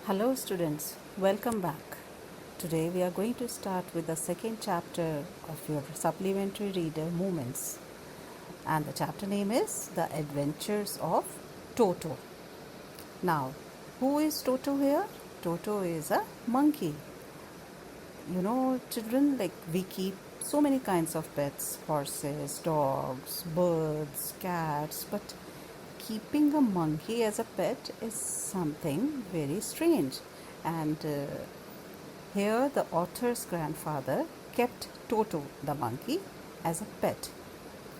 Hello students, welcome back. Today we are going to start with the second chapter of your supplementary reader Moments, and the chapter name is The Adventures of ToTo. Now, who is ToTo here? ToTo is a monkey. Children, like we keep so many kinds of pets: horses, dogs, birds, cats, but keeping a monkey as a pet is something very strange. And here, the author's grandfather kept ToTo the monkey as a pet.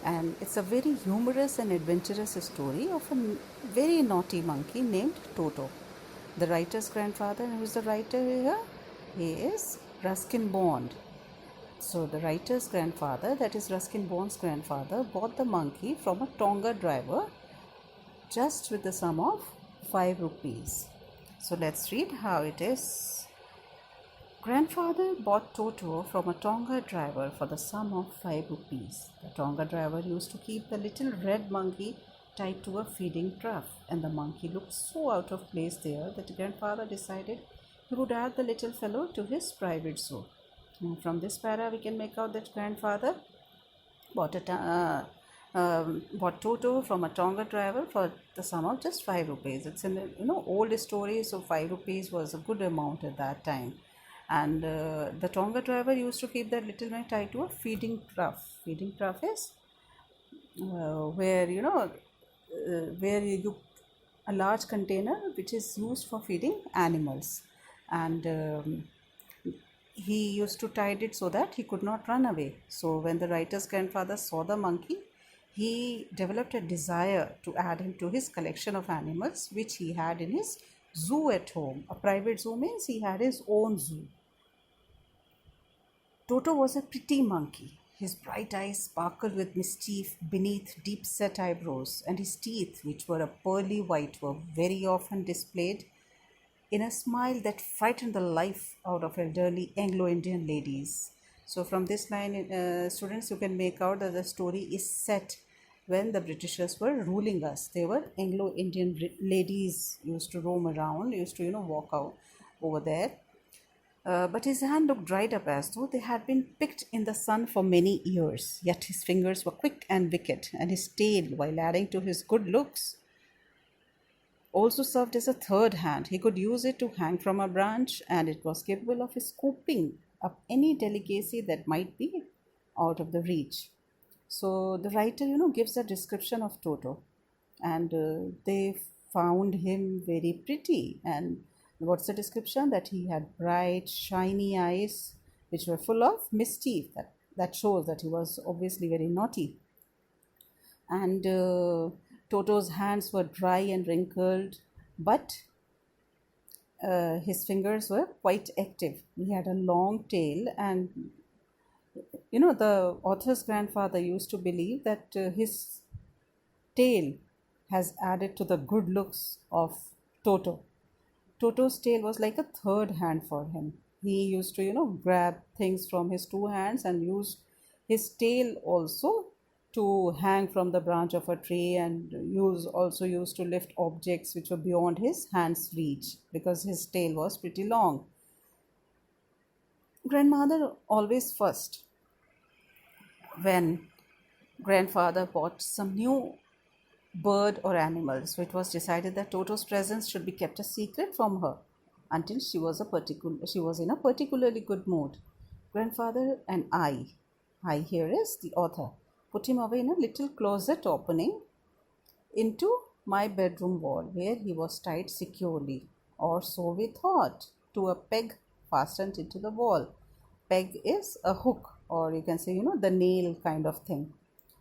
And it's a very humorous and adventurous story of a very naughty monkey named ToTo. The writer's grandfather, who is the writer here? He is Ruskin Bond. So, the writer's grandfather, that is Ruskin Bond's grandfather, bought the monkey from a Tonga driver just with the sum of 5 rupees. So, let's read how it is. Grandfather bought ToTo from a Tonga driver for the sum of 5 rupees. The Tonga driver used to keep the little red monkey tied to a feeding trough, and the monkey looked so out of place there that grandfather decided he would add the little fellow to his private zoo. And from this para, we can make out that grandfather bought bought ToTo from a Tonga driver for the sum of just 5 rupees. It's in the old story, so 5 rupees was a good amount at that time. And the Tonga driver used to keep that little man tied to a feeding trough. Feeding trough is where where you a large container which is used for feeding animals, and he used to tie it so that he could not run away. So when the writer's grandfather saw the monkey, he developed a desire to add him to his collection of animals which he had in his zoo at home. A private zoo means he had his own zoo. ToTo was a pretty monkey. His bright eyes sparkled with mischief beneath deep-set eyebrows, and his teeth, which were a pearly white, were very often displayed in a smile that frightened the life out of elderly Anglo-Indian ladies. So from this line, students, you can make out that the story is set when the Britishers were ruling us. They were Anglo-Indian ladies used to roam around, used to walk out over there. But his hand looked dried up as though they had been picked in the sun for many years. Yet his fingers were quick and wicked, and his tail, while adding to his good looks, also served as a third hand. He could use it to hang from a branch, and it was capable of scooping up any delicacy that might be out of the reach. So the writer, gives a description of ToTo, and they found him very pretty. And what's the description? That he had bright, shiny eyes which were full of mischief. That shows that he was obviously very naughty. And ToTo's hands were dry and wrinkled, but his fingers were quite active. He had a long tail, and the author's grandfather used to believe that his tail has added to the good looks of ToTo. ToTo's tail was like a third hand for him. He used to, grab things from his two hands and use his tail also to hang from the branch of a tree, and also used to lift objects which were beyond his hand's reach because his tail was pretty long. Grandmother always first when grandfather bought some new bird or animal. So it was decided that ToTo's presence should be kept a secret from her until she was in a particularly good mood. Grandfather and I here is the author, put him away in a little closet opening into my bedroom wall, where he was tied securely, or so we thought, to a peg fastened into the wall. Peg is a hook, or you can say, the nail kind of thing.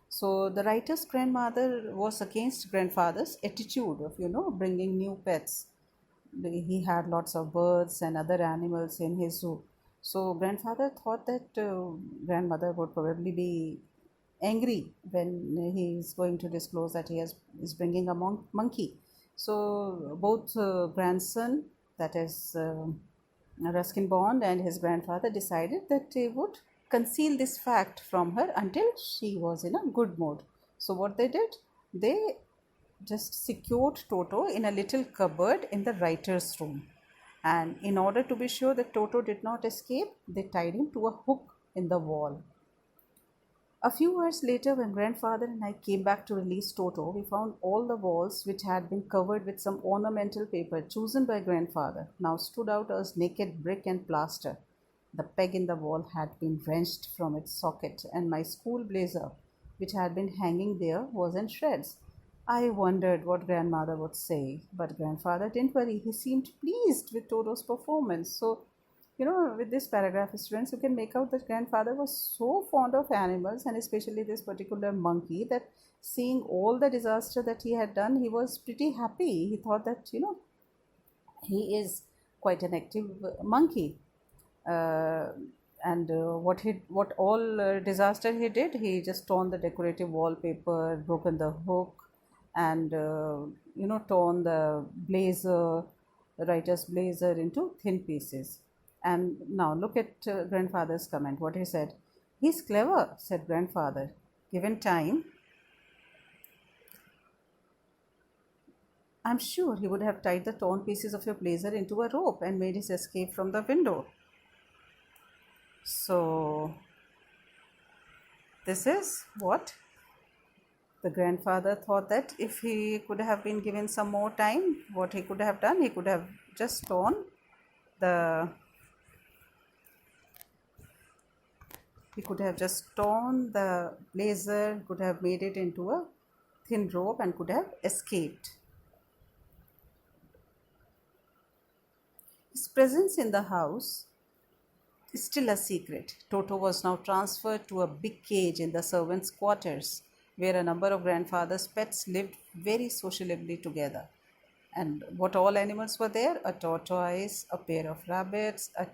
So the writer's grandmother was against grandfather's attitude of, bringing new pets. He had lots of birds and other animals in his zoo. So grandfather thought that grandmother would probably be angry when he is going to disclose that he is bringing a monkey. So both grandson, that is Ruskin Bond, and his grandfather decided that they would conceal this fact from her until she was in a good mood. So what they did, they just secured ToTo in a little cupboard in the writer's room. And in order to be sure that Toto did not escape, they tied him to a hook in the wall. A few hours later, when grandfather and I came back to release Toto, we found all the walls, which had been covered with some ornamental paper chosen by grandfather, now stood out as naked brick and plaster. The peg in the wall had been wrenched from its socket, and my school blazer, which had been hanging there, was in shreds. I wondered what grandmother would say, but grandfather didn't worry. He seemed pleased with Toto's performance. So, with this paragraph, students, you can make out that grandfather was so fond of animals, and especially this particular monkey, that seeing all the disaster that he had done, he was pretty happy. He thought that, he is quite an active monkey. Uh, and what all disaster he did, he just torn the decorative wallpaper, broken the hook, and torn the blazer, the writer's blazer, into thin pieces. And now look at grandfather's comment, what he said. He's clever, said grandfather. Given time, I'm sure he would have tied the torn pieces of your blazer into a rope and made his escape from the window. So this is what the grandfather thought, that if he could have been given some more time, what he could have done, he could have just torn the blazer, could have made it into a thin rope, and could have escaped. His presence in the house is still a secret. Toto was now transferred to a big cage in the servants' quarters, where a number of grandfather's pets lived very sociably together. And what all animals were there? A tortoise, a pair of rabbits, a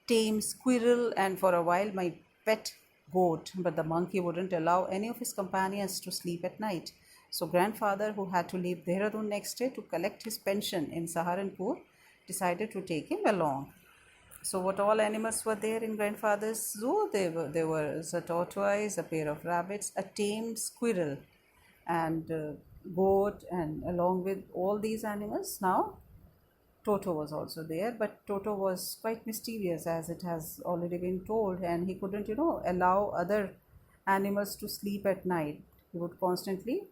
tame squirrel, and for a while my pet goat. But the monkey wouldn't allow any of his companions to sleep at night. So grandfather, who had to leave Dehradun next day to collect his pension in Saharanpur, decided to take him along. So what all animals were there in grandfather's zoo? There was a tortoise, a pair of rabbits, a tame squirrel, and goat, and along with all these animals, now Toto was also there. But Toto was quite mischievous, as it has already been told, and he couldn't, allow other animals to sleep at night. He would constantly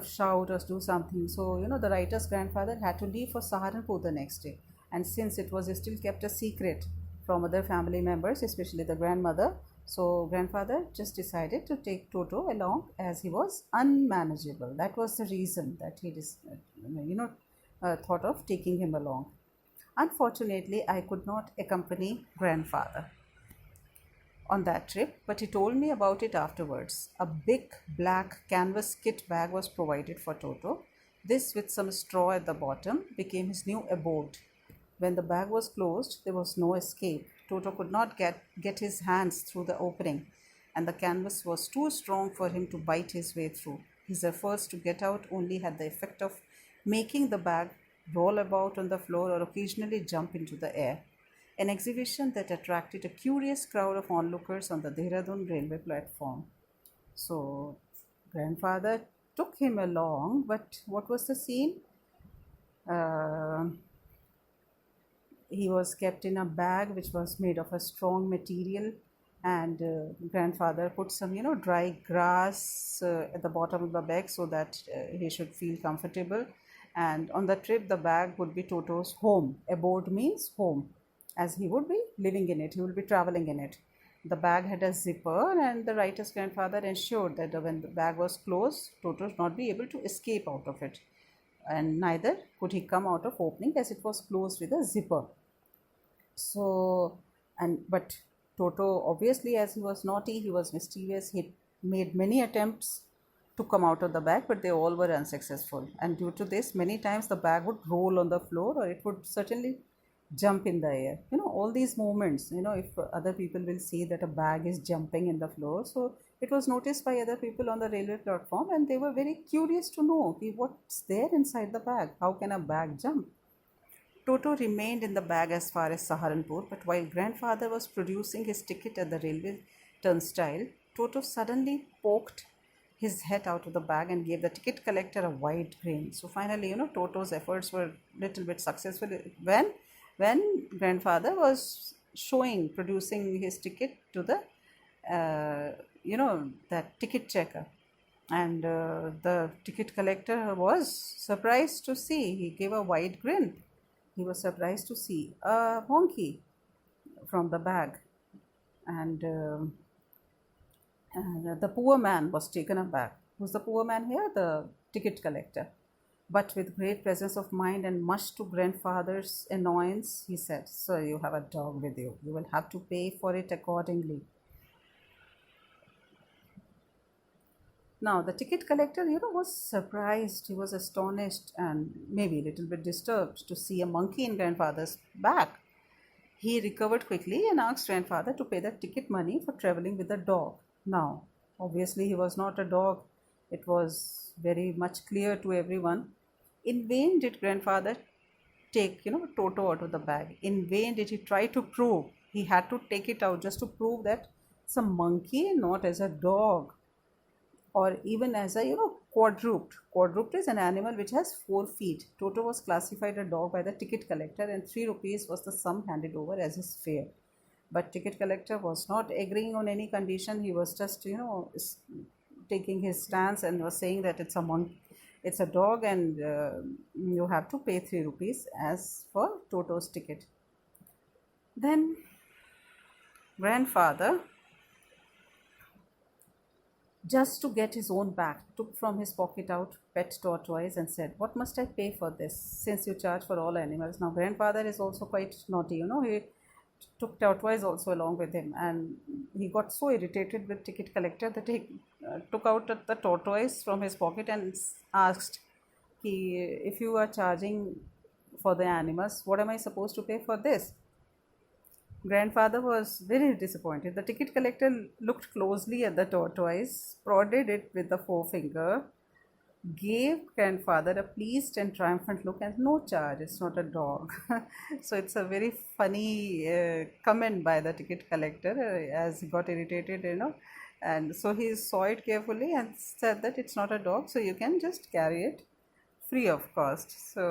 shout or do something. So, the writer's grandfather had to leave for Saharanpur the next day. And since it was still kept a secret from other family members, especially the grandmother, so grandfather just decided to take Toto along, as he was unmanageable. That was the reason that he thought of taking him along. Unfortunately, I could not accompany grandfather on that trip, but he told me about it afterwards. A big black canvas kit bag was provided for Toto. This, with some straw at the bottom, became his new abode. When the bag was closed, there was no escape. Toto could not get his hands through the opening, and the canvas was too strong for him to bite his way through. His efforts to get out only had the effect of making the bag roll about on the floor or occasionally jump into the air, an exhibition that attracted a curious crowd of onlookers on the Dehradun railway platform. So, grandfather took him along, but what was the scene? He was kept in a bag which was made of a strong material, and grandfather put some dry grass at the bottom of the bag, so that he should feel comfortable. And on the trip, the bag would be Toto's home. Abode means home, as he would be living in it, he would be traveling in it. The bag had a zipper, and the writer's grandfather ensured that when the bag was closed, Toto would not be able to escape out of it, and neither could he come out of opening, as it was closed with a zipper. So, but Toto, obviously, as he was naughty, he was mischievous, he made many attempts to come out of the bag, but they all were unsuccessful. And due to this, many times the bag would roll on the floor, or it would certainly jump in the air. All these movements, if other people will see that a bag is jumping in the floor, so it was noticed by other people on the railway platform, and they were very curious to know what's there inside the bag. How can a bag jump? Toto remained in the bag as far as Saharanpur, but while grandfather was producing his ticket at the railway turnstile, Toto suddenly poked his head out of the bag and gave the ticket collector a wide grin. So finally, Toto's efforts were little bit successful when grandfather was producing his ticket to the that ticket checker, and the ticket collector was surprised to see. He gave a wide grin. He was surprised to see a monkey from the bag, and the poor man was taken aback. Who's the poor man here? The ticket collector. But with great presence of mind and much to grandfather's annoyance, he said, "Sir, you have a dog with you. You will have to pay for it accordingly." Now, the ticket collector, was surprised. He was astonished and maybe a little bit disturbed to see a monkey in grandfather's bag. He recovered quickly and asked grandfather to pay the ticket money for traveling with the dog. Now, obviously, he was not a dog. It was very much clear to everyone. In vain did grandfather take, Toto out of the bag. In vain did he try to prove. He had to take it out just to prove that it's a monkey, not as a dog, or even as a quadruped. Quadruped is an animal which has 4 feet. Toto was classified a dog by the ticket collector, and 3 rupees was the sum handed over as his fare. But ticket collector was not agreeing on any condition. He was just taking his stance and was saying that it's a dog, and you have to pay 3 rupees as for Toto's ticket. Then grandfather, just to get his own back, took from his pocket out pet tortoise and said, "What must I pay for this, since you charge for all animals?" Now grandfather is also quite naughty. He took tortoise also along with him, and he got so irritated with ticket collector that he took out the tortoise from his pocket and asked, "If you are charging for the animals, what am I supposed to pay for this?" Grandfather was very disappointed. The ticket collector looked closely at the tortoise, prodded it with the forefinger, gave grandfather a pleased and triumphant look, and "No charge, it's not a dog." So it's a very funny comment by the ticket collector, as he got irritated, and so he saw it carefully and said that it's not a dog, so you can just carry it free of cost. So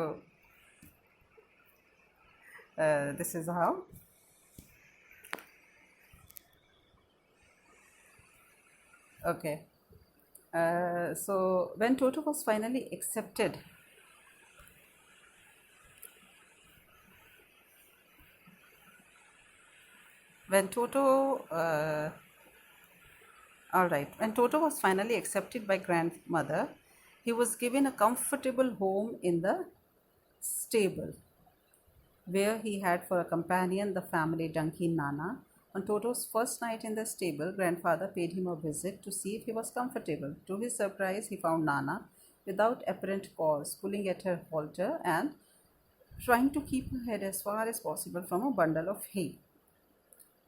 this is how. Okay. So when Toto was finally accepted, when Toto, all right, when Toto was finally accepted by grandmother, he was given a comfortable home in the stable, where he had for a companion the family donkey Nana. On Toto's first night in the stable, grandfather paid him a visit to see if he was comfortable. To his surprise, he found Nana without apparent cause, pulling at her halter and trying to keep her head as far as possible from a bundle of hay.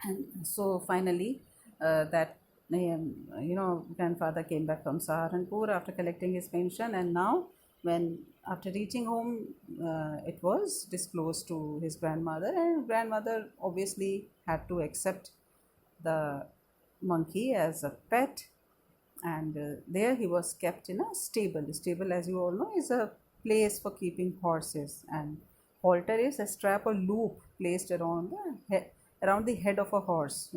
And so finally, that grandfather came back from Saharanpur after collecting his pension, and now when after reaching home, it was disclosed to his grandmother, and grandmother obviously had to accept the monkey as a pet, and there he was kept in a stable. The stable, as you all know, is a place for keeping horses, and halter is a strap or loop placed around the head of a horse,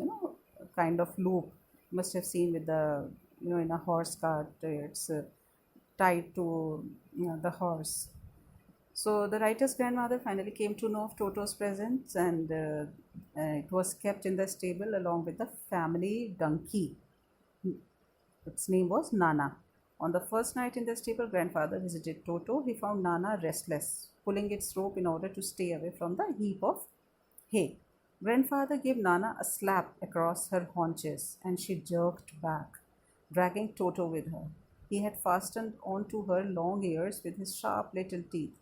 a kind of loop. You must have seen with the in a horse cart, it's tied to the horse. So the writer's grandmother finally came to know of Toto's presence, and it was kept in the stable along with the family donkey. Its name was Nana. On the first night in the stable, grandfather visited Toto. He found Nana restless, pulling its rope in order to stay away from the heap of hay. Grandfather gave Nana a slap across her haunches, and she jerked back, dragging Toto with her. He had fastened onto her long ears with his sharp little teeth.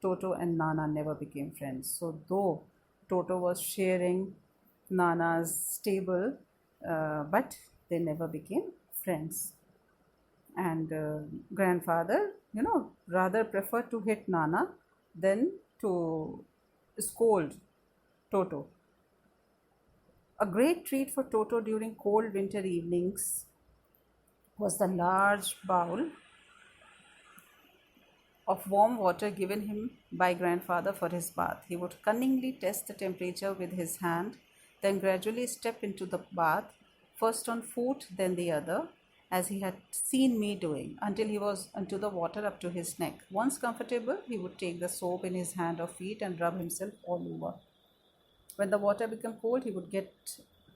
Toto and Nana never became friends. So, though Toto was sharing Nana's stable, but they never became friends. And grandfather, rather preferred to hit Nana than to scold Toto. A great treat for Toto during cold winter evenings was the large bowl of warm water given him by grandfather for his bath. He would cunningly test the temperature with his hand, then gradually step into the bath, first on foot, then the other, as he had seen me doing, until he was into the water up to his neck. Once comfortable, he would take the soap in his hand or feet and rub himself all over. When the water became cold, he would get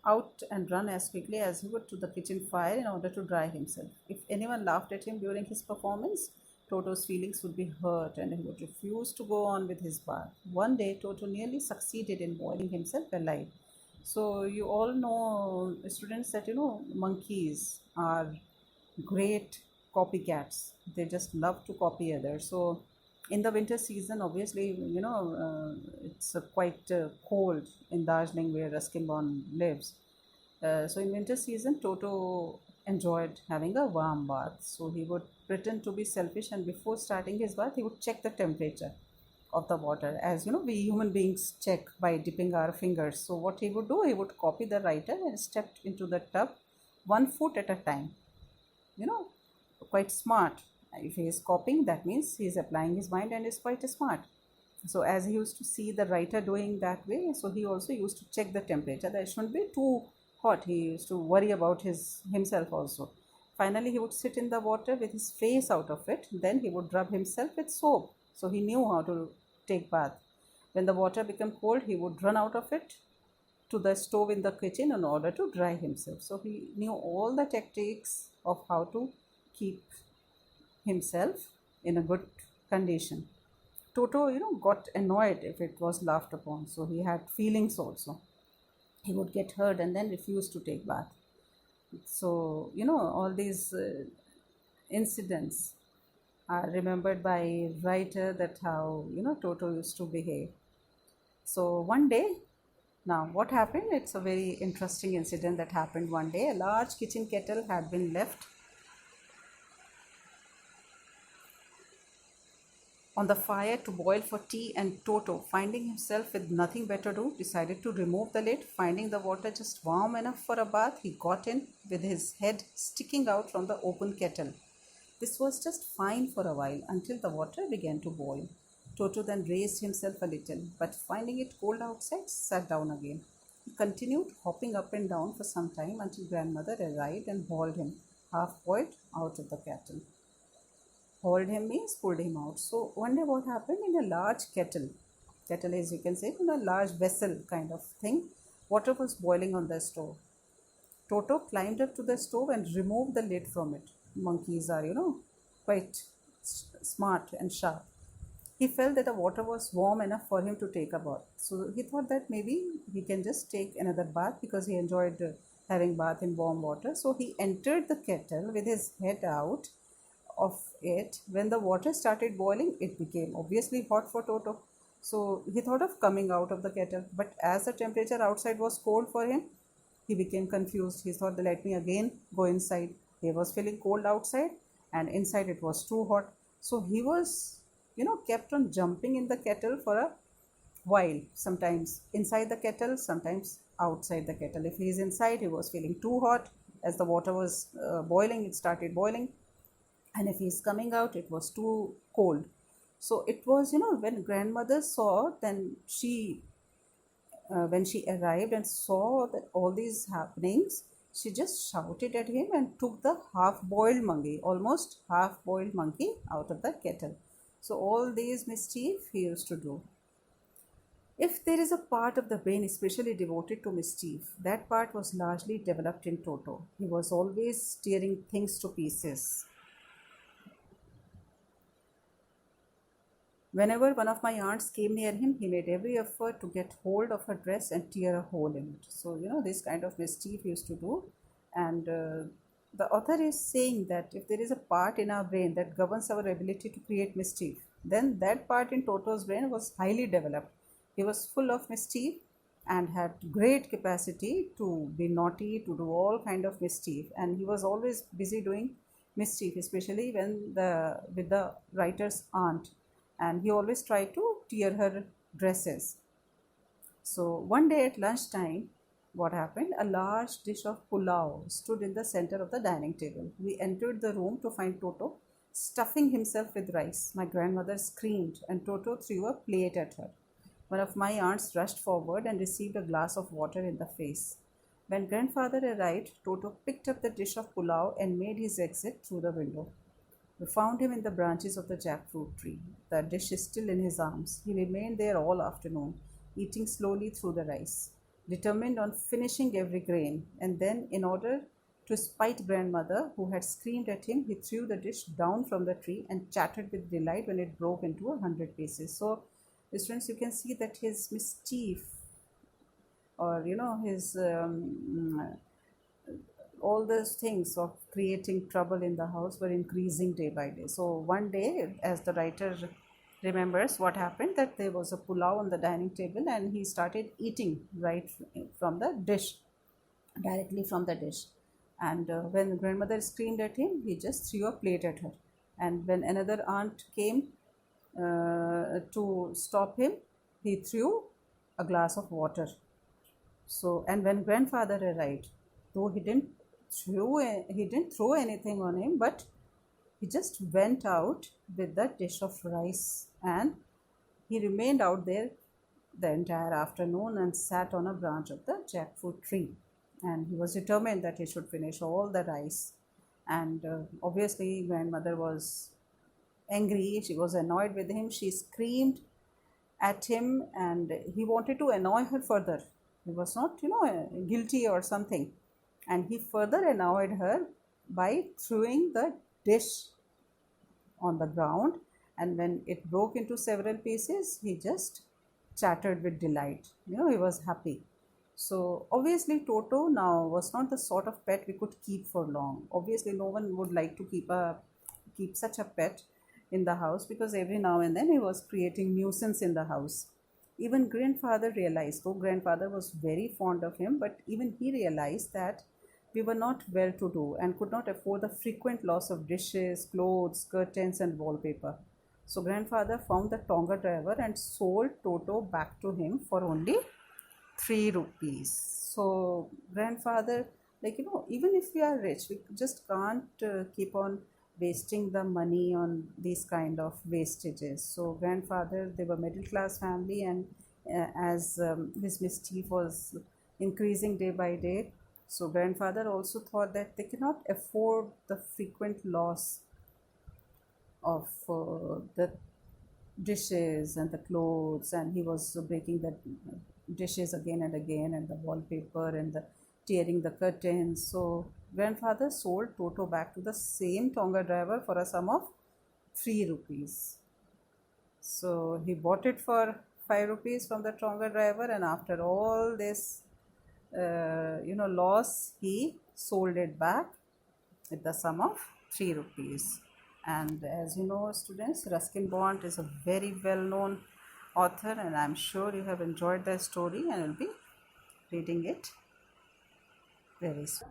out and run as quickly as he would to the kitchen fire in order to dry himself. If anyone laughed at him during his performance, Toto's feelings would be hurt and he would refuse to go on with his bath. One day, Toto nearly succeeded in boiling himself alive. So, you all know, students, that monkeys are great copycats. They just love to copy others. So, in the winter season, obviously, it's quite cold in Darjeeling where Ruskin lives. So in winter season, Toto enjoyed having a warm bath. So he would pretend to be selfish, and before starting his bath, he would check the temperature of the water. As you know, we human beings check by dipping our fingers. So what he would do, he would copy the writer and stepped into the tub 1 foot at a time. You know, quite smart. If he is copying, that means he is applying his mind and is quite smart. So as he used to see the writer doing that way, so he also used to check the temperature. That shouldn't be too hot. He used to worry about himself also. Finally, he would sit in the water with his face out of it. Then he would rub himself with soap. So he knew how to take bath. When the water became cold, he would run out of it to the stove in the kitchen in order to dry himself. So he knew all the tactics of how to keep himself in a good condition. Toto, got annoyed if it was laughed upon. So he had feelings also. He would get hurt and then refuse to take bath. So, all these incidents are remembered by writer, that how, Toto used to behave. So one day, now what happened? It's a very interesting incident that happened one day. A large kitchen kettle had been left on the fire to boil for tea, and Toto, finding himself with nothing better to do, decided to remove the lid. Finding the water just warm enough for a bath, he got in with his head sticking out from the open kettle. This was just fine for a while until the water began to boil. Toto then raised himself a little, but finding it cold outside, sat down again. He continued hopping up and down for some time until grandmother arrived and hauled him, half boiled, out of the kettle. Hauled him means pulled him out. So one day what happened, in a large kettle is, you can say, in a large vessel kind of thing, water was boiling on the stove. Toto climbed up to the stove and removed the lid from it. Monkeys are, quite smart and sharp. He felt that the water was warm enough for him to take a bath. So he thought that maybe he can just take another bath, because he enjoyed having bath in warm water. So he entered the kettle with his head out of it. When the water started boiling, it became obviously hot for Toto. So he thought of coming out of the kettle, but as the temperature outside was cold for him, he became confused. He thought, let me again go inside. He was feeling cold outside, and inside it was too hot. So he was, kept on jumping in the kettle for a while. Sometimes inside the kettle, sometimes outside the kettle. If he is inside, he was feeling too hot. As the water was boiling, it started boiling. And if he's coming out, it was too cold. So it was, when grandmother saw, then when she arrived and saw that all these happenings, she just shouted at him and took the almost half-boiled monkey out of the kettle. So all these mischief he used to do. If there is a part of the brain especially devoted to mischief, that part was largely developed in Toto. He was always tearing things to pieces. Whenever one of my aunts came near him, he made every effort to get hold of her dress and tear a hole in it. So, this kind of mischief he used to do. And the author is saying that if there is a part in our brain that governs our ability to create mischief, then that part in Toto's brain was highly developed. He was full of mischief and had great capacity to be naughty, to do all kind of mischief. And he was always busy doing mischief, especially with the writer's aunt. And he always tried to tear her dresses. So one day at lunchtime, What happened? A large dish of pulao stood in the center of the dining table. We entered the room to find Toto stuffing himself with rice. My grandmother screamed, and Toto threw a plate at her. One of my aunts rushed forward and received a glass of water in the face. When grandfather arrived, Toto picked up the dish of pulao and made his exit through the window. We found him in the branches of the jackfruit tree. The dish is still in his arms. He remained there all afternoon, eating slowly through the rice, determined on finishing every grain. And then, in order to spite grandmother, who had screamed at him, he threw the dish down from the tree and chattered with delight when it broke into 100 pieces. So, students, you can see that his mischief, or his all those things of creating trouble in the house were increasing day by day. So one day, as the writer remembers, what happened, that there was a pulao on the dining table and he started eating right from the dish, directly from the dish. And when grandmother screamed at him, he just threw a plate at her. And when another aunt came to stop him, he threw a glass of water. So, and when grandfather arrived, though he didn't throw anything on him, but he just went out with the dish of rice, and he remained out there the entire afternoon and sat on a branch of the jackfruit tree. And he was determined that he should finish all the rice. And obviously, grandmother was angry. She was annoyed with him. She screamed at him, and he wanted to annoy her further. He was not, guilty or something. And he further annoyed her by throwing the dish on the ground. And when it broke into several pieces, he just chattered with delight. He was happy. So obviously, Toto now was not the sort of pet we could keep for long. Obviously, no one would like to keep such a pet in the house, because every now and then he was creating nuisance in the house. Even grandfather realized, though grandfather was very fond of him, but even he realized that we were not well to do and could not afford the frequent loss of dishes, clothes, curtains, and wallpaper. So grandfather found the Tonga driver and sold Toto back to him for only 3 rupees. So grandfather, even if we are rich, we just can't keep on wasting the money on these kind of wastages. So grandfather, they were middle class family, and as his mischief was increasing day by day, so grandfather also thought that they cannot afford the frequent loss of the dishes and the clothes, and he was breaking the dishes again and again, and the wallpaper, and the tearing the curtains. So grandfather sold Toto back to the same Tonga driver for a sum of 3 rupees. So he bought it for 5 rupees from the Tonga driver, and after all this loss, he sold it back with the sum of 3 rupees. And as you know, students, Ruskin Bond is a very well known author, and I'm sure you have enjoyed the story and will be reading it very soon.